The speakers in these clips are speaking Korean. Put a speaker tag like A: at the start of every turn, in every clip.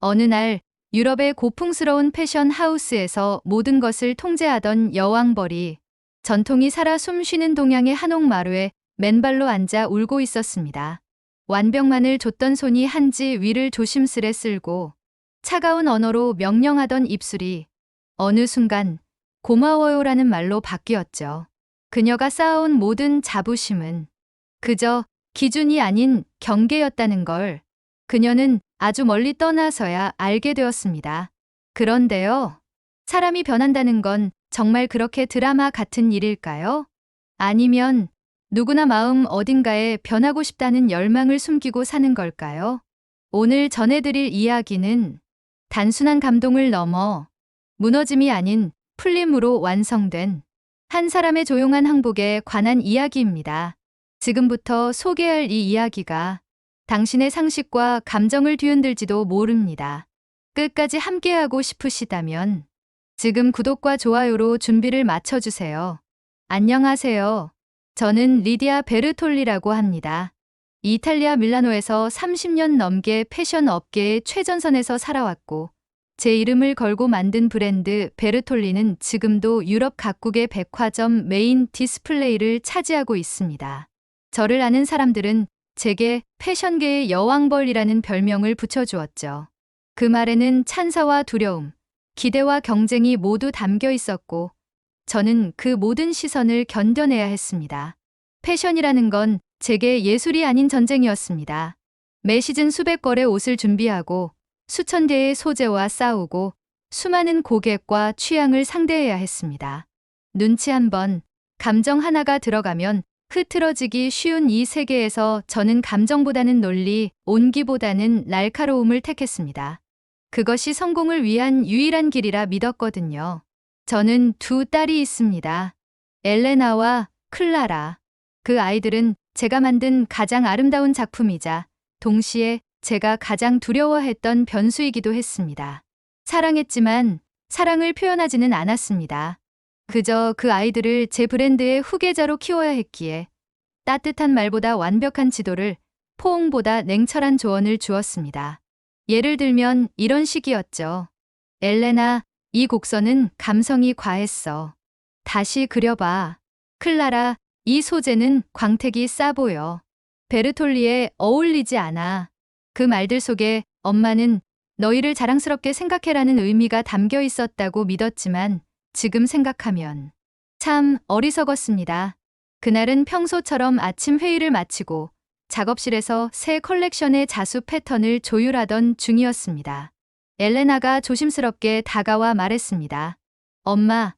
A: 어느 날 유럽의 고풍스러운 패션 하우스에서 모든 것을 통제하던 여왕벌이 전통이 살아 숨쉬는 동양의 한옥마루에 맨발로 앉아 울고 있었습니다. 완벽만을 줬던 손이 한지 위를 조심스레 쓸고 차가운 언어로 명령하던 입술이 어느 순간 고마워요라는 말로 바뀌었죠. 그녀가 쌓아온 모든 자부심은 그저 기준이 아닌 경계였다는 걸 그녀는 아주 멀리 떠나서야 알게 되었습니다. 그런데요, 사람이 변한다는 건 정말 그렇게 드라마 같은 일일까요? 아니면 누구나 마음 어딘가에 변하고 싶다는 열망을 숨기고 사는 걸까요? 오늘 전해드릴 이야기는 단순한 감동을 넘어 무너짐이 아닌 풀림으로 완성된 한 사람의 조용한 항복에 관한 이야기입니다. 지금부터 소개할 이 이야기가 당신의 상식과 감정을 뒤흔들지도 모릅니다. 끝까지 함께하고 싶으시다면 지금 구독과 좋아요로 준비를 마쳐주세요. 안녕하세요. 저는 리디아 베르톨리라고 합니다. 이탈리아 밀라노에서 30년 넘게 패션 업계의 최전선에서 살아왔고 제 이름을 걸고 만든 브랜드 베르톨리는 지금도 유럽 각국의 백화점 메인 디스플레이를 차지하고 있습니다. 저를 아는 사람들은 제게 패션계의 여왕벌이라는 별명을 붙여주었죠. 그 말에는 찬사와 두려움, 기대와 경쟁이 모두 담겨 있었고 저는 그 모든 시선을 견뎌내야 했습니다. 패션이라는 건 제게 예술이 아닌 전쟁이었습니다. 매 시즌 수백 벌의 옷을 준비하고 수천 개의 소재와 싸우고 수많은 고객과 취향을 상대해야 했습니다. 눈치 한 번, 감정 하나가 들어가면 흐트러지기 쉬운 이 세계에서 저는 감정보다는 논리, 온기보다는 날카로움을 택했습니다. 그것이 성공을 위한 유일한 길이라 믿었거든요. 저는 두 딸이 있습니다. 엘레나와 클라라. 그 아이들은 제가 만든 가장 아름다운 작품이자 동시에 제가 가장 두려워했던 변수이기도 했습니다. 사랑했지만 사랑을 표현하지는 않았습니다. 그저 그 아이들을 제 브랜드의 후계자로 키워야 했기에 따뜻한 말보다 완벽한 지도를, 포옹보다 냉철한 조언을 주었습니다. 예를 들면 이런 식이었죠. 엘레나, 이 곡선은 감성이 과했어. 다시 그려봐. 클라라, 이 소재는 광택이 싸 보여. 베르톨리에 어울리지 않아. 그 말들 속에 엄마는 너희를 자랑스럽게 생각해라는 의미가 담겨 있었다고 믿었지만 지금 생각하면 참 어리석었습니다. 그날은 평소처럼 아침 회의를 마치고 작업실에서 새 컬렉션의 자수 패턴을 조율하던 중이었습니다. 엘레나가 조심스럽게 다가와 말했습니다. 엄마,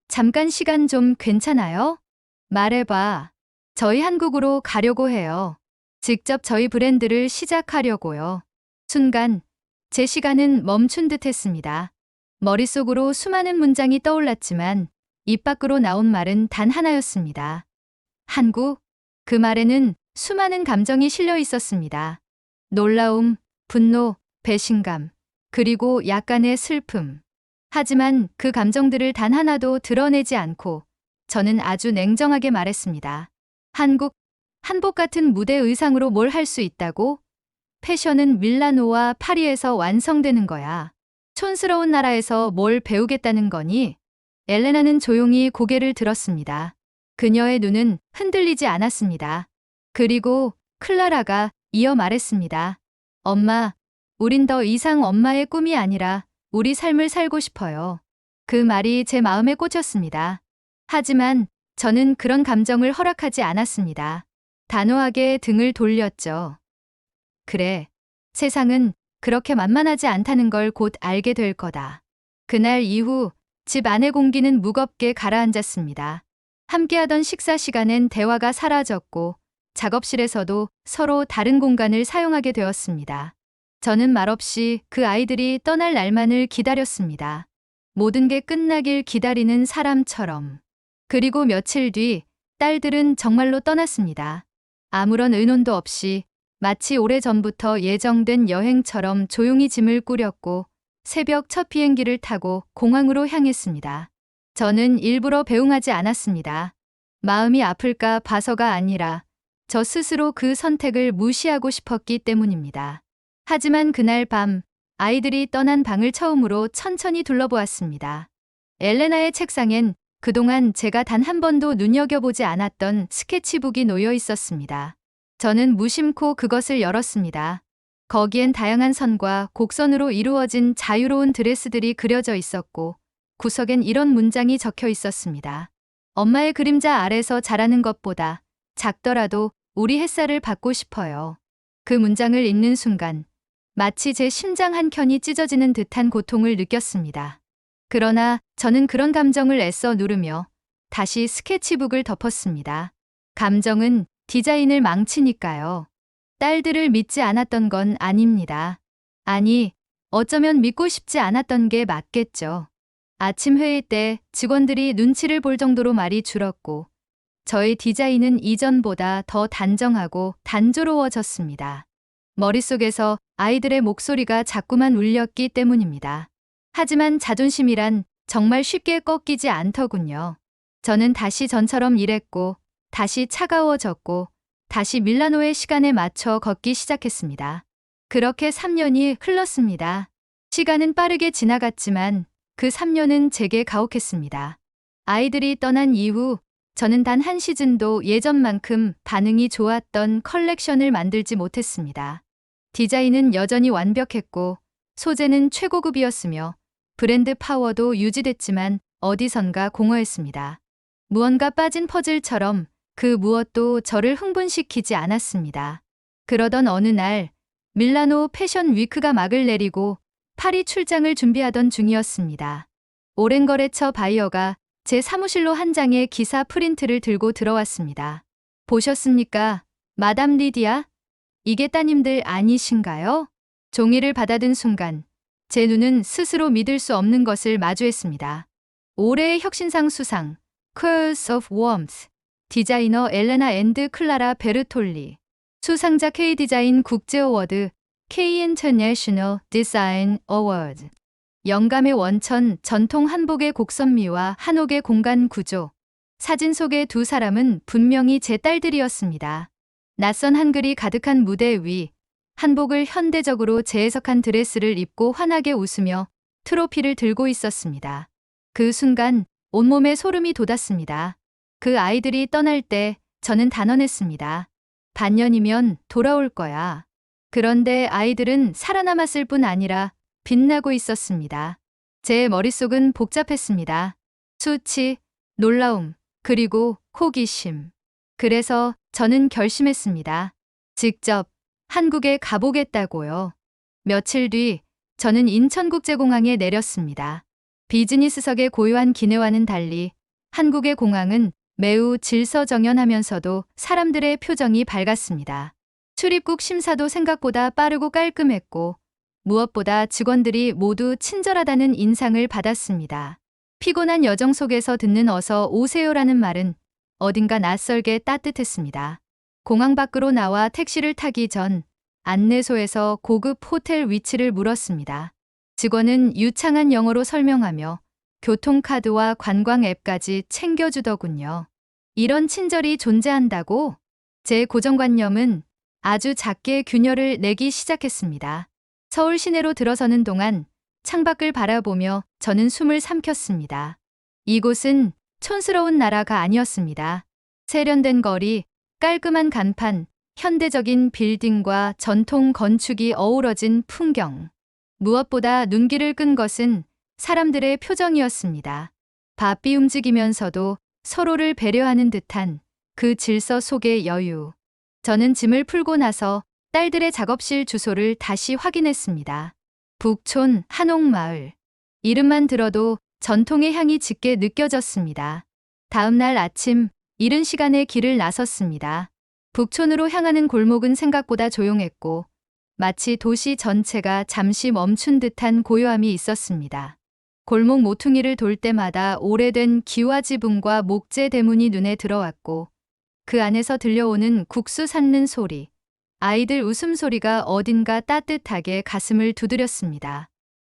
A: 잠깐 시간 좀 괜찮아요? 말해봐. 저희 한국으로 가려고 해요. 직접 저희 브랜드를 시작하려고요. 순간 제 시간은 멈춘 듯 했습니다. 머릿속으로 수많은 문장이 떠올랐지만 입 밖으로 나온 말은 단 하나였습니다. 한국? 그 말에는 수많은 감정이 실려 있었습니다. 놀라움, 분노, 배신감, 그리고 약간의 슬픔. 하지만 그 감정들을 단 하나도 드러내지 않고 저는 아주 냉정하게 말했습니다. 한국, 한복 같은 무대 의상으로 뭘 할 수 있다고? 패션은 밀라노와 파리에서 완성되는 거야. 촌스러운 나라에서 뭘 배우겠다는 거니? 엘레나는 조용히 고개를 들었습니다. 그녀의 눈은 흔들리지 않았습니다. 그리고 클라라가 이어 말했습니다. 엄마, 우린 더 이상 엄마의 꿈이 아니라 우리 삶을 살고 싶어요. 그 말이 제 마음에 꽂혔습니다. 하지만 저는 그런 감정을 허락하지 않았습니다. 단호하게 등을 돌렸죠. 그래, 세상은 그렇게 만만하지 않다는 걸 곧 알게 될 거다. 그날 이후 집 안의 공기는 무겁게 가라앉았습니다. 함께하던 식사 시간엔 대화가 사라졌고 작업실에서도 서로 다른 공간을 사용하게 되었습니다. 저는 말없이 그 아이들이 떠날 날만을 기다렸습니다. 모든 게 끝나길 기다리는 사람처럼. 그리고 며칠 뒤 딸들은 정말로 떠났습니다. 아무런 의논도 없이 마치 오래전부터 예정된 여행처럼 조용히 짐을 꾸렸고 새벽 첫 비행기를 타고 공항으로 향했습니다. 저는 일부러 배웅하지 않았습니다. 마음이 아플까 봐서가 아니라 저 스스로 그 선택을 무시하고 싶었기 때문입니다. 하지만 그날 밤 아이들이 떠난 방을 처음으로 천천히 둘러보았습니다. 엘레나의 책상엔 그동안 제가 단 한 번도 눈여겨보지 않았던 스케치북이 놓여 있었습니다. 저는 무심코 그것을 열었습니다. 거기엔 다양한 선과 곡선으로 이루어진 자유로운 드레스들이 그려져 있었고 구석엔 이런 문장이 적혀 있었습니다. 엄마의 그림자 아래서 자라는 것보다 작더라도 우리 햇살을 받고 싶어요. 그 문장을 읽는 순간 마치 제 심장 한 켠이 찢어지는 듯한 고통을 느꼈습니다. 그러나 저는 그런 감정을 애써 누르며 다시 스케치북을 덮었습니다. 감정은 디자인을 망치니까요. 딸들을 믿지 않았던 건 아닙니다. 아니, 어쩌면 믿고 싶지 않았던 게 맞겠죠. 아침 회의 때 직원들이 눈치를 볼 정도로 말이 줄었고 저의 디자인은 이전보다 더 단정하고 단조로워졌습니다. 머릿속에서 아이들의 목소리가 자꾸만 울렸기 때문입니다. 하지만 자존심이란 정말 쉽게 꺾이지 않더군요. 저는 다시 전처럼 일했고 다시 차가워졌고 다시 밀라노의 시간에 맞춰 걷기 시작했습니다. 그렇게 3년이 흘렀습니다. 시간은 빠르게 지나갔지만 그 3년은 제게 가혹했습니다. 아이들이 떠난 이후 저는 단 한 시즌도 예전만큼 반응이 좋았던 컬렉션을 만들지 못했습니다. 디자인은 여전히 완벽했고 소재는 최고급이었으며 브랜드 파워도 유지됐지만 어디선가 공허했습니다. 무언가 빠진 퍼즐처럼 그 무엇도 저를 흥분시키지 않았습니다. 그러던 어느 날 밀라노 패션 위크가 막을 내리고 파리 출장을 준비하던 중이었습니다. 오랜 거래처 바이어가 제 사무실로 한 장의 기사 프린트를 들고 들어왔습니다. 보셨습니까? 마담 리디아? 이게 따님들 아니신가요? 종이를 받아든 순간 제 눈은 스스로 믿을 수 없는 것을 마주했습니다. 올해의 혁신상 수상, Curse of Warmth, 디자이너 엘레나 앤드 클라라 베르톨리, 수상자 K-디자인 국제어워드, K-International Design Award. 영감의 원천, 전통 한복의 곡선미와 한옥의 공간 구조. 사진 속의 두 사람은 분명히 제 딸들이었습니다. 낯선 한글이 가득한 무대 위, 한복을 현대적으로 재해석한 드레스를 입고 환하게 웃으며 트로피를 들고 있었습니다. 그 순간 온몸에 소름이 돋았습니다. 그 아이들이 떠날 때 저는 단언했습니다. 반년이면 돌아올 거야. 그런데 아이들은 살아남았을 뿐 아니라 빛나고 있었습니다. 제 머릿속은 복잡했습니다. 수치, 놀라움, 그리고 호기심. 그래서 저는 결심했습니다. 직접 한국에 가보겠다고요. 며칠 뒤 저는 인천국제공항에 내렸습니다. 비즈니스석의 고요한 기내와는 달리 한국의 공항은 매우 질서정연하면서도 사람들의 표정이 밝았습니다. 출입국 심사도 생각보다 빠르고 깔끔했고 무엇보다 직원들이 모두 친절하다는 인상을 받았습니다. 피곤한 여정 속에서 듣는 어서 오세요라는 말은 어딘가 낯설게 따뜻했습니다. 공항 밖으로 나와 택시를 타기 전 안내소에서 고급 호텔 위치를 물었습니다. 직원은 유창한 영어로 설명하며 교통카드와 관광 앱까지 챙겨주더군요. 이런 친절이 존재한다고? 제 고정관념은 아주 작게 균열을 내기 시작했습니다. 서울 시내로 들어서는 동안 창밖을 바라보며 저는 숨을 삼켰습니다. 이곳은 촌스러운 나라가 아니었습니다. 세련된 거리, 깔끔한 간판, 현대적인 빌딩과 전통 건축이 어우러진 풍경. 무엇보다 눈길을 끈 것은 사람들의 표정이었습니다. 바삐 움직이면서도 서로를 배려하는 듯한 그 질서 속의 여유. 저는 짐을 풀고 나서 딸들의 작업실 주소를 다시 확인했습니다. 북촌 한옥마을. 이름만 들어도 전통의 향이 짙게 느껴졌습니다. 다음 날 아침 이른 시간에 길을 나섰습니다. 북촌으로 향하는 골목은 생각보다 조용했고 마치 도시 전체가 잠시 멈춘 듯한 고요함이 있었습니다. 골목 모퉁이를 돌 때마다 오래된 기와 지붕과 목재 대문이 눈에 들어왔고 그 안에서 들려오는 국수 삶는 소리, 아이들 웃음소리가 어딘가 따뜻하게 가슴을 두드렸습니다.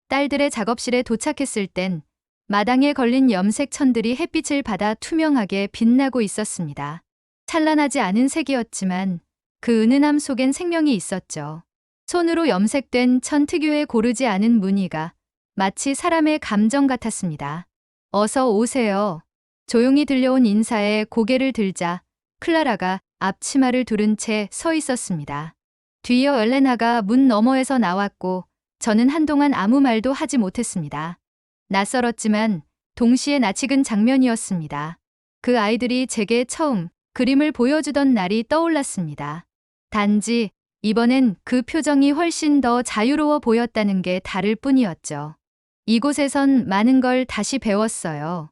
A: 딸들의 작업실에 도착했을 땐 마당에 걸린 염색 천들이 햇빛을 받아 투명하게 빛나고 있었습니다. 찬란하지 않은 색이었지만 그 은은함 속엔 생명이 있었죠. 손으로 염색된 천 특유의 고르지 않은 무늬가 마치 사람의 감정 같았습니다. 어서 오세요. 조용히 들려온 인사에 고개를 들자 클라라가 앞치마를 두른 채 서 있었습니다. 뒤이어 엘레나가 문 너머에서 나왔고 저는 한동안 아무 말도 하지 못했습니다. 낯설었지만 동시에 낯익은 장면이었습니다. 그 아이들이 제게 처음 그림을 보여주던 날이 떠올랐습니다. 단지 이번엔 그 표정이 훨씬 더 자유로워 보였다는 게 다를 뿐이었죠. 이곳에선 많은 걸 다시 배웠어요.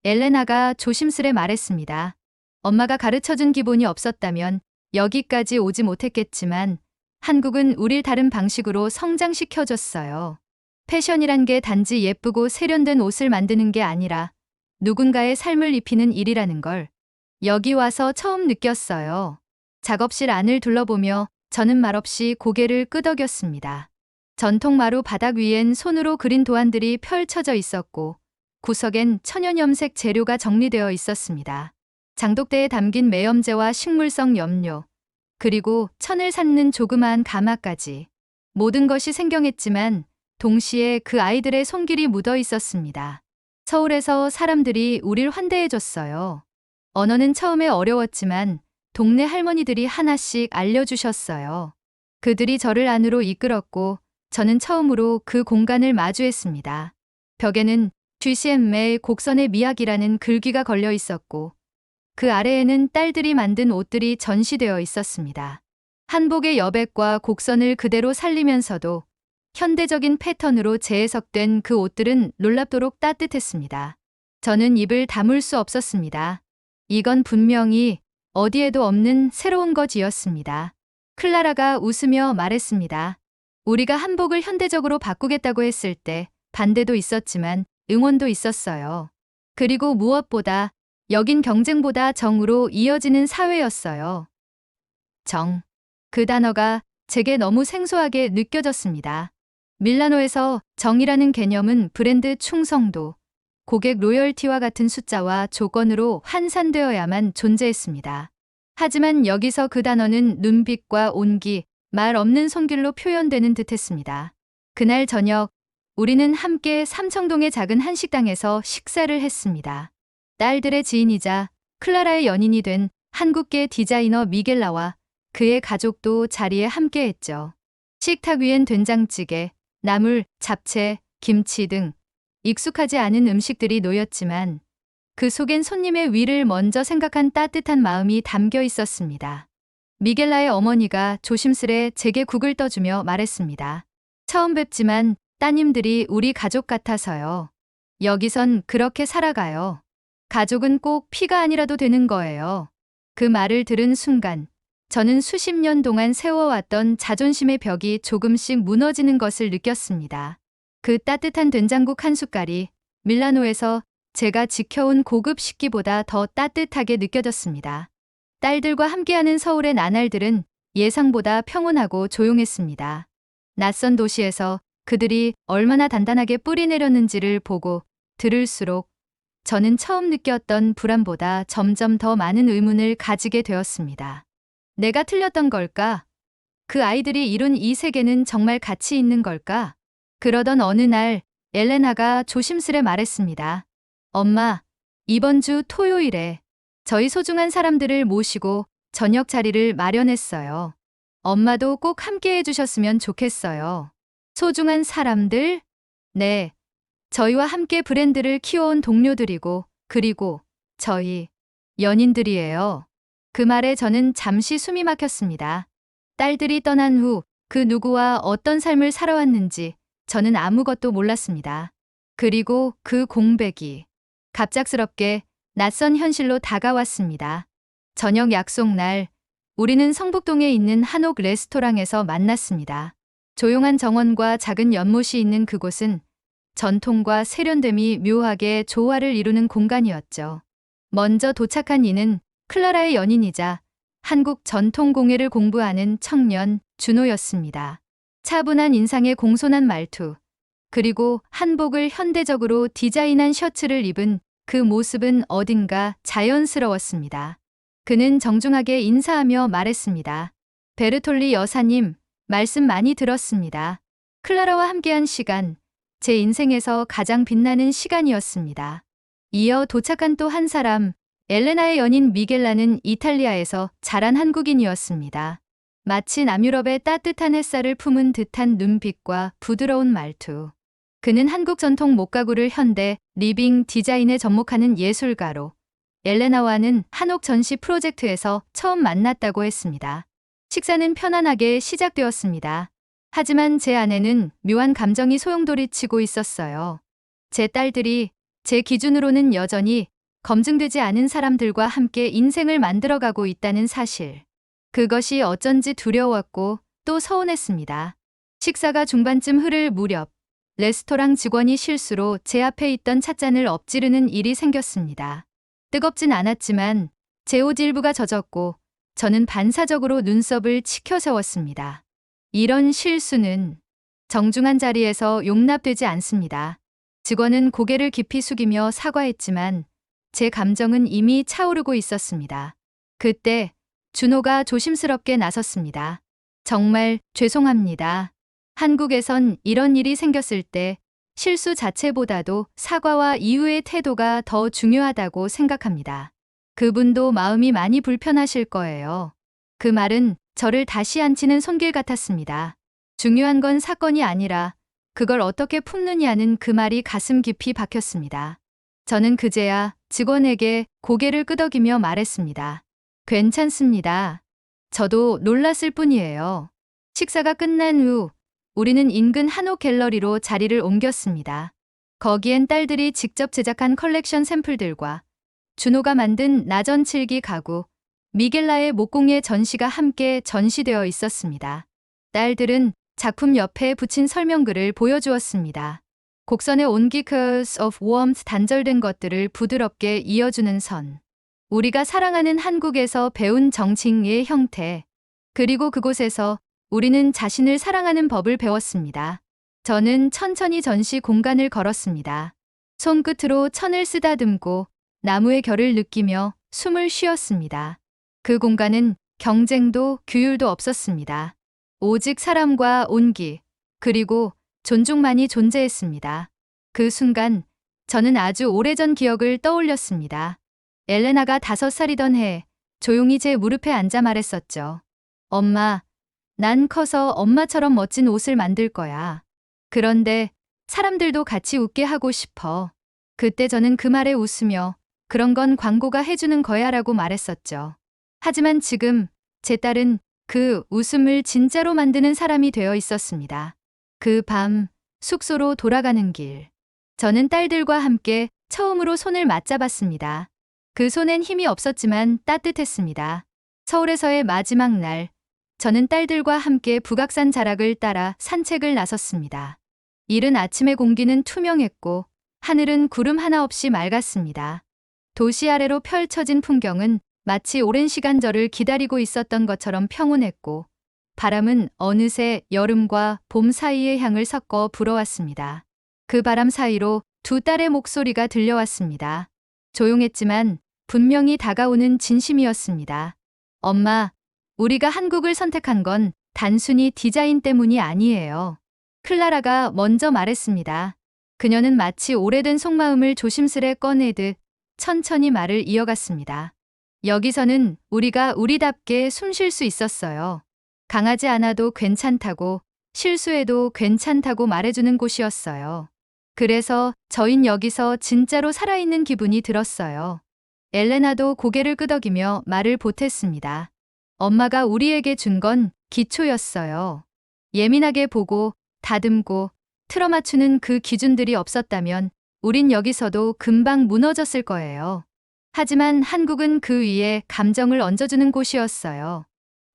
A: 엘레나가 조심스레 말했습니다. 엄마가 가르쳐준 기본이 없었다면 여기까지 오지 못했겠지만 한국은 우릴 다른 방식으로 성장시켜줬어요. 패션이란 게 단지 예쁘고 세련된 옷을 만드는 게 아니라 누군가의 삶을 입히는 일이라는 걸 여기 와서 처음 느꼈어요. 작업실 안을 둘러보며 저는 말없이 고개를 끄덕였습니다. 전통 마루 바닥 위엔 손으로 그린 도안들이 펼쳐져 있었고 구석엔 천연 염색 재료가 정리되어 있었습니다. 장독대에 담긴 매염제와 식물성 염료, 그리고 천을 샀는 조그마한 가마까지. 모든 것이 생경했지만 동시에 그 아이들의 손길이 묻어 있었습니다. 서울에서 사람들이 우릴 환대해줬어요. 언어는 처음에 어려웠지만 동네 할머니들이 하나씩 알려주셨어요. 그들이 저를 안으로 이끌었고 저는 처음으로 그 공간을 마주했습니다. 벽에는 GCM의 곡선의 미학이라는 글귀가 걸려 있었고 그 아래에는 딸들이 만든 옷들이 전시되어 있었습니다. 한복의 여백과 곡선을 그대로 살리면서도 현대적인 패턴으로 재해석된 그 옷들은 놀랍도록 따뜻했습니다. 저는 입을 다물 수 없었습니다. 이건 분명히 어디에도 없는 새로운 것이었습니다. 클라라가 웃으며 말했습니다. 우리가 한복을 현대적으로 바꾸겠다고 했을 때 반대도 있었지만 응원도 있었어요. 그리고 무엇보다 여긴 경쟁보다 정으로 이어지는 사회였어요. 정. 그 단어가 제게 너무 생소하게 느껴졌습니다. 밀라노에서 정이라는 개념은 브랜드 충성도, 고객 로열티와 같은 숫자와 조건으로 환산되어야만 존재했습니다. 하지만 여기서 그 단어는 눈빛과 온기, 말 없는 손길로 표현되는 듯했습니다. 그날 저녁, 우리는 함께 삼청동의 작은 한식당에서 식사를 했습니다. 딸들의 지인이자 클라라의 연인이 된 한국계 디자이너 미겔라와 그의 가족도 자리에 함께했죠. 식탁 위엔 된장찌개, 나물, 잡채, 김치 등 익숙하지 않은 음식들이 놓였지만 그 속엔 손님의 위를 먼저 생각한 따뜻한 마음이 담겨 있었습니다. 미겔라의 어머니가 조심스레 제게 국을 떠주며 말했습니다. 처음 뵙지만 따님들이 우리 가족 같아서요. 여기선 그렇게 살아가요. 가족은 꼭 피가 아니라도 되는 거예요. 그 말을 들은 순간 저는 수십 년 동안 세워왔던 자존심의 벽이 조금씩 무너지는 것을 느꼈습니다. 그 따뜻한 된장국 한 숟갈이 밀라노에서 제가 지켜온 고급 식기보다 더 따뜻하게 느껴졌습니다. 딸들과 함께하는 서울의 나날들은 예상보다 평온하고 조용했습니다. 낯선 도시에서 그들이 얼마나 단단하게 뿌리 내렸는지를 보고 들을수록 저는 처음 느꼈던 불안보다 점점 더 많은 의문을 가지게 되었습니다. 내가 틀렸던 걸까? 그 아이들이 이룬 이 세계는 정말 가치 있는 걸까? 그러던 어느 날 엘레나가 조심스레 말했습니다. 엄마, 이번 주 토요일에 저희 소중한 사람들을 모시고 저녁 자리를 마련했어요. 엄마도 꼭 함께 해주셨으면 좋겠어요. 소중한 사람들? 네. 저희와 함께 브랜드를 키워온 동료들이고 그리고 저희 연인들이에요. 그 말에 저는 잠시 숨이 막혔습니다. 딸들이 떠난 후 그 누구와 어떤 삶을 살아왔는지 저는 아무것도 몰랐습니다. 그리고 그 공백이 갑작스럽게 낯선 현실로 다가왔습니다. 저녁 약속 날 우리는 성북동에 있는 한옥 레스토랑에서 만났습니다. 조용한 정원과 작은 연못이 있는 그곳은 전통과 세련됨이 묘하게 조화를 이루는 공간이었죠. 먼저 도착한 이는 클라라의 연인이자 한국 전통 공예를 공부하는 청년 준호였습니다. 차분한 인상에 공손한 말투, 그리고 한복을 현대적으로 디자인한 셔츠를 입은 그 모습은 어딘가 자연스러웠습니다. 그는 정중하게 인사하며 말했습니다. 베르톨리 여사님, 말씀 많이 들었습니다. 클라라와 함께한 시간, 제 인생에서 가장 빛나는 시간이었습니다. 이어 도착한 또 한 사람, 엘레나의 연인 미겔라는 이탈리아에서 자란 한국인이었습니다. 마치 남유럽의 따뜻한 햇살을 품은 듯한 눈빛과 부드러운 말투. 그는 한국 전통 목가구를 현대 리빙 디자인에 접목하는 예술가로, 엘레나와는 한옥 전시 프로젝트에서 처음 만났다고 했습니다. 식사는 편안하게 시작되었습니다. 하지만 제 안에는 묘한 감정이 소용돌이치고 있었어요. 제 딸들이 제 기준으로는 여전히 검증되지 않은 사람들과 함께 인생을 만들어가고 있다는 사실. 그것이 어쩐지 두려웠고 또 서운했습니다. 식사가 중반쯤 흐를 무렵 레스토랑 직원이 실수로 제 앞에 있던 찻잔을 엎지르는 일이 생겼습니다. 뜨겁진 않았지만 제 옷 일부가 젖었고 저는 반사적으로 눈썹을 치켜 세웠습니다. 이런 실수는 정중한 자리에서 용납되지 않습니다. 직원은 고개를 깊이 숙이며 사과했지만 제 감정은 이미 차오르고 있었습니다. 그때 준호가 조심스럽게 나섰습니다. 정말 죄송합니다. 한국에선 이런 일이 생겼을 때 실수 자체보다도 사과와 이후의 태도가 더 중요하다고 생각합니다. 그분도 마음이 많이 불편하실 거예요. 그 말은 저를 다시 앉히는 손길 같았습니다. 중요한 건 사건이 아니라 그걸 어떻게 품느냐는 그 말이 가슴 깊이 박혔습니다. 저는 그제야 직원에게 고개를 끄덕이며 말했습니다. 괜찮습니다. 저도 놀랐을 뿐이에요. 식사가 끝난 후 우리는 인근 한옥 갤러리로 자리를 옮겼습니다. 거기엔 딸들이 직접 제작한 컬렉션 샘플들과 준호가 만든 나전칠기 가구, 미겔라의 목공예 전시가 함께 전시되어 있었습니다. 딸들은 작품 옆에 붙인 설명글을 보여주었습니다. 곡선의 온기 curves of warmth 단절된 것들을 부드럽게 이어주는 선. 우리가 사랑하는 한국에서 배운 정칭의 형태. 그리고 그곳에서 우리는 자신을 사랑하는 법을 배웠습니다. 저는 천천히 전시 공간을 걸었습니다. 손끝으로 천을 쓰다듬고 나무의 결을 느끼며 숨을 쉬었습니다. 그 공간은 경쟁도 규율도 없었습니다. 오직 사람과 온기, 그리고 존중만이 존재했습니다. 그 순간 저는 아주 오래전 기억을 떠올렸습니다. 엘레나가 5살이던 해 조용히 제 무릎에 앉아 말했었죠. 엄마, 난 커서 엄마처럼 멋진 옷을 만들 거야. 그런데 사람들도 같이 웃게 하고 싶어. 그때 저는 그 말에 웃으며 그런 건 광고가 해주는 거야 라고 말했었죠. 하지만 지금 제 딸은 그 웃음을 진짜로 만드는 사람이 되어 있었습니다. 그 밤 숙소로 돌아가는 길. 저는 딸들과 함께 처음으로 손을 맞잡았습니다. 그 손엔 힘이 없었지만 따뜻했습니다. 서울에서의 마지막 날, 저는 딸들과 함께 북악산 자락을 따라 산책을 나섰습니다. 이른 아침의 공기는 투명했고 하늘은 구름 하나 없이 맑았습니다. 도시 아래로 펼쳐진 풍경은 마치 오랜 시간 저를 기다리고 있었던 것처럼 평온했고 바람은 어느새 여름과 봄 사이의 향을 섞어 불어왔습니다. 그 바람 사이로 두 딸의 목소리가 들려왔습니다. 조용했지만 분명히 다가오는 진심이었습니다. 엄마, 우리가 한국을 선택한 건 단순히 디자인 때문이 아니에요. 클라라가 먼저 말했습니다. 그녀는 마치 오래된 속마음을 조심스레 꺼내듯 천천히 말을 이어갔습니다. 여기서는 우리가 우리답게 숨 쉴 수 있었어요. 강하지 않아도 괜찮다고, 실수해도 괜찮다고 말해주는 곳이었어요. 그래서 저흰 여기서 진짜로 살아있는 기분이 들었어요. 엘레나도 고개를 끄덕이며 말을 보탰습니다. 엄마가 우리에게 준 건 기초였어요. 예민하게 보고, 다듬고, 틀어맞추는 그 기준들이 없었다면 우린 여기서도 금방 무너졌을 거예요. 하지만 한국은 그 위에 감정을 얹어주는 곳이었어요.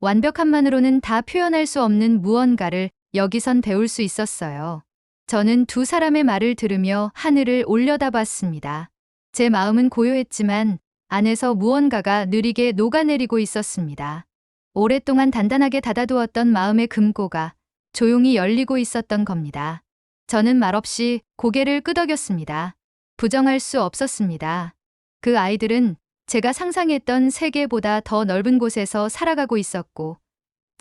A: 완벽함만으로는 다 표현할 수 없는 무언가를 여기선 배울 수 있었어요. 저는 두 사람의 말을 들으며 하늘을 올려다봤습니다. 제 마음은 고요했지만 안에서 무언가가 느리게 녹아내리고 있었습니다. 오랫동안 단단하게 닫아두었던 마음의 금고가 조용히 열리고 있었던 겁니다. 저는 말없이 고개를 끄덕였습니다. 부정할 수 없었습니다. 그 아이들은 제가 상상했던 세계보다 더 넓은 곳에서 살아가고 있었고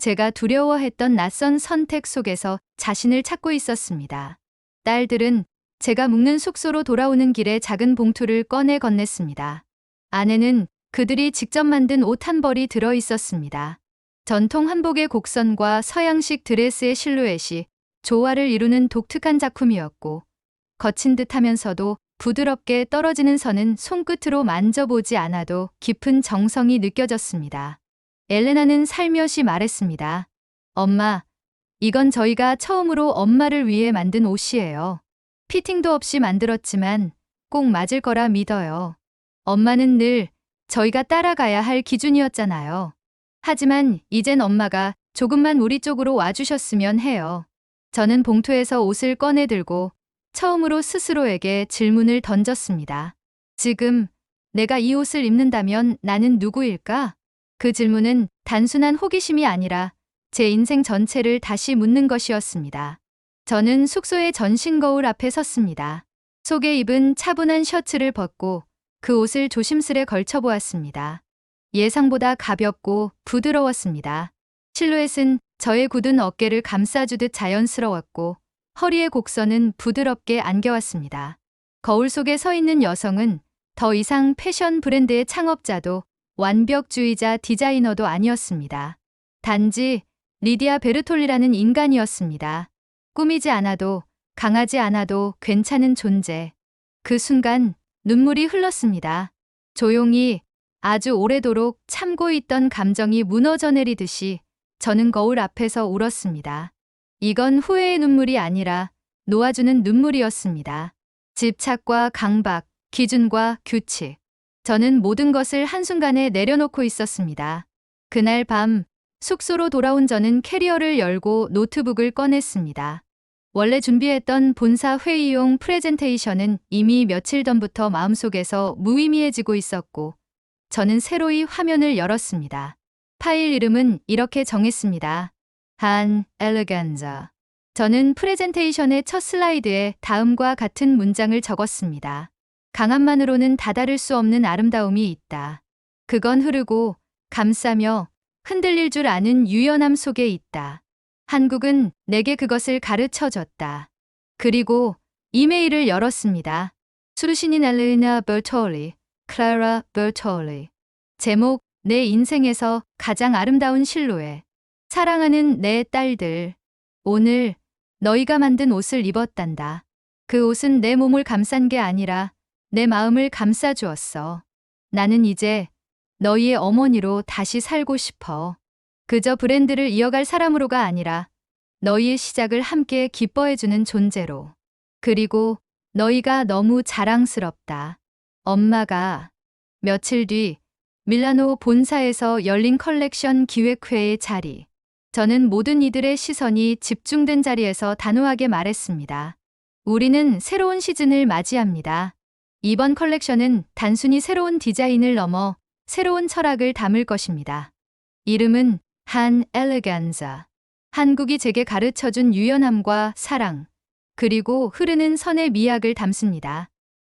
A: 제가 두려워했던 낯선 선택 속에서 자신을 찾고 있었습니다. 딸들은 제가 묵는 숙소로 돌아오는 길에 작은 봉투를 꺼내 건넸습니다. 안에는 그들이 직접 만든 옷 한 벌이 들어 있었습니다. 전통 한복의 곡선과 서양식 드레스의 실루엣이 조화를 이루는 독특한 작품이었고, 거친 듯하면서도 부드럽게 떨어지는 선은 손끝으로 만져보지 않아도 깊은 정성이 느껴졌습니다. 엘레나는 살며시 말했습니다. 엄마, 이건 저희가 처음으로 엄마를 위해 만든 옷이에요. 피팅도 없이 만들었지만 꼭 맞을 거라 믿어요. 엄마는 늘 저희가 따라가야 할 기준이었잖아요. 하지만 이젠 엄마가 조금만 우리 쪽으로 와주셨으면 해요. 저는 봉투에서 옷을 꺼내 들고 처음으로 스스로에게 질문을 던졌습니다. 지금 내가 이 옷을 입는다면 나는 누구일까? 그 질문은 단순한 호기심이 아니라 제 인생 전체를 다시 묻는 것이었습니다. 저는 숙소의 전신 거울 앞에 섰습니다. 속에 입은 차분한 셔츠를 벗고 그 옷을 조심스레 걸쳐보았습니다. 예상보다 가볍고 부드러웠습니다. 실루엣은 저의 굳은 어깨를 감싸주듯 자연스러웠고 허리의 곡선은 부드럽게 안겨왔습니다. 거울 속에 서 있는 여성은 더 이상 패션 브랜드의 창업자도 완벽주의자 디자이너도 아니었습니다. 단지 리디아 베르톨리라는 인간이었습니다. 꾸미지 않아도 강하지 않아도 괜찮은 존재. 그 순간 눈물이 흘렀습니다. 조용히 아주 오래도록 참고 있던 감정이 무너져 내리듯이 저는 거울 앞에서 울었습니다. 이건 후회의 눈물이 아니라 놓아주는 눈물이었습니다. 집착과 강박, 기준과 규칙. 저는 모든 것을 한순간에 내려놓고 있었습니다. 그날 밤 숙소로 돌아온 저는 캐리어를 열고 노트북을 꺼냈습니다. 원래 준비했던 본사 회의용 프레젠테이션은 이미 며칠 전부터 마음속에서 무의미해지고 있었고, 저는 새로이 화면을 열었습니다. 파일 이름은 이렇게 정했습니다. 한 엘레간자. 저는 프레젠테이션의 첫 슬라이드에 다음과 같은 문장을 적었습니다. 강함만으로는 다다를 수 없는 아름다움이 있다. 그건 흐르고 감싸며 흔들릴 줄 아는 유연함 속에 있다. 한국은 내게 그것을 가르쳐줬다. 그리고 이메일을 열었습니다. 수르신인 엘레나 버톨리, 클라라 버톨리. 제목, 내 인생에서 가장 아름다운 실루엣. 사랑하는 내 딸들. 오늘 너희가 만든 옷을 입었단다. 그 옷은 내 몸을 감싼 게 아니라 내 마음을 감싸주었어. 나는 이제 너희의 어머니로 다시 살고 싶어. 그저 브랜드를 이어갈 사람으로가 아니라 너희의 시작을 함께 기뻐해주는 존재로. 그리고 너희가 너무 자랑스럽다. 엄마가. 며칠 뒤 밀라노 본사에서 열린 컬렉션 기획회의 자리. 저는 모든 이들의 시선이 집중된 자리에서 단호하게 말했습니다. 우리는 새로운 시즌을 맞이합니다. 이번 컬렉션은 단순히 새로운 디자인을 넘어 새로운 철학을 담을 것입니다. 이름은 한 엘레간자. 한국이 제게 가르쳐준 유연함과 사랑, 그리고 흐르는 선의 미학을 담습니다.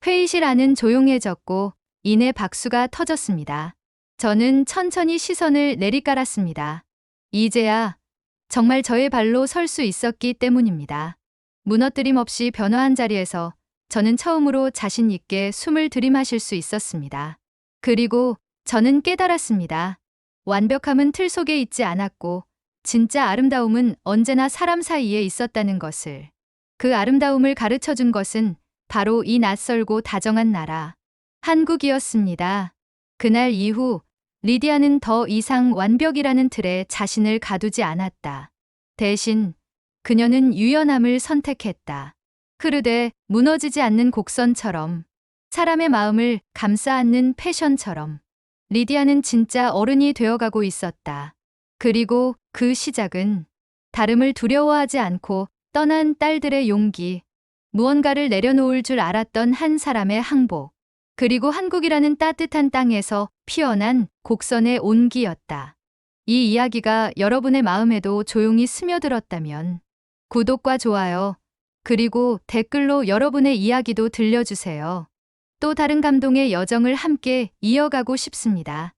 A: 회의실 안은 조용해졌고 이내 박수가 터졌습니다. 저는 천천히 시선을 내리깔았습니다. 이제야 정말 저의 발로 설 수 있었기 때문입니다. 무너뜨림 없이 변화한 자리에서 저는 처음으로 자신 있게 숨을 들이마실 수 있었습니다. 그리고 저는 깨달았습니다. 완벽함은 틀 속에 있지 않았고 진짜 아름다움은 언제나 사람 사이에 있었다는 것을. 그 아름다움을 가르쳐준 것은 바로 이 낯설고 다정한 나라, 한국이었습니다. 그날 이후 리디아는 더 이상 완벽이라는 틀에 자신을 가두지 않았다. 대신 그녀는 유연함을 선택했다. 흐르되 무너지지 않는 곡선처럼, 사람의 마음을 감싸 안는 패션처럼. 리디아는 진짜 어른이 되어가고 있었다. 그리고 그 시작은 다름을 두려워하지 않고 떠난 딸들의 용기, 무언가를 내려놓을 줄 알았던 한 사람의 항복, 그리고 한국이라는 따뜻한 땅에서 피어난 곡선의 온기였다. 이 이야기가 여러분의 마음에도 조용히 스며들었다면 구독과 좋아요, 그리고 댓글로 여러분의 이야기도 들려주세요. 또 다른 감동의 여정을 함께 이어가고 싶습니다.